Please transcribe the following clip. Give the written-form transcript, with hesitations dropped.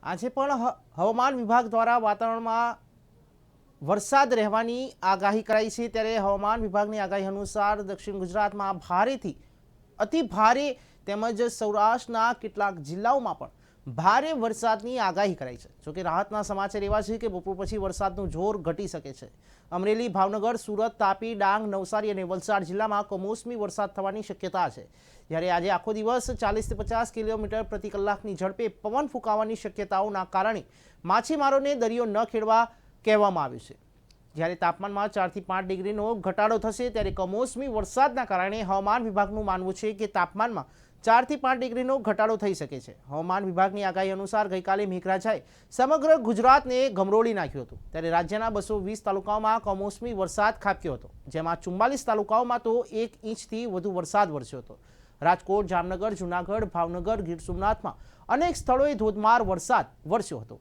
આજે પણ હવામાન વિભાગ દ્વારા વાતાવરણમાં વરસાદ રહેવાની આગાહી કરાઈ છે। ત્યારે હવામાન વિભાગની આગાહી અનુસાર દક્ષિણ ગુજરાતમાં ભારેથી અતિ ભારે તેમજ સૌરાષ્ટ્રના કેટલાક જિલ્લાઓમાં પણ ભારે વરસાદની આગાહી કરાઈ છે। જોકે રાહતના સમાચાર એવા છે કે બપોર પછી વરસાદનું જોર ઘટી શકે છે। અમરેલી, ભાવનગર, સુરત, તાપી, ડાંગ, નવસારી અને વલસાડ જિલ્લામાં કમોસમી વરસાદ થવાની શક્યતા છે। જ્યારે આજે આખો દિવસ 40 થી 50 કિલોમીટર પ્રતિ કલાકની ઝડપે પવન ફૂંકાવાની શક્યતાઓના કારણે માછીમારોને દરિયો ન ખેડવા કહેવામાં આવ્યું છે। જ્યારે તાપમાનમાં 4 થી 5 ડિગ્રીનો ઘટાડો થશે, ત્યારે કમોસમી વરસાદના કારણે હવામાન વિભાગનું માનવું છે કે તાપમાનમાં 4 થી 5 ડિગ્રીનો ઘટાડો થઈ શકે છે। હવામાન વિભાગની આગાહી અનુસાર ગઈકાલે મેઘરાજાએ સમગ્ર ગુજરાતને ગમરોળી નાખ્યું હતું। ત્યારે રાજ્યના 220 તાલુકાઓમાં કમોસમી વરસાદ ખાબક્યો હતો, જેમાં 44 તાલુકાઓમાં તો 1 ઇંચથી વધુ વરસાદ વરસ્યો હતો। રાજકોટ, જામનગર, જૂનાગઢ, ભાવનગર, ગીર સોમનાથમાં અનેક સ્થળોએ ધોધમાર વરસાદ વરસ્યો હતો।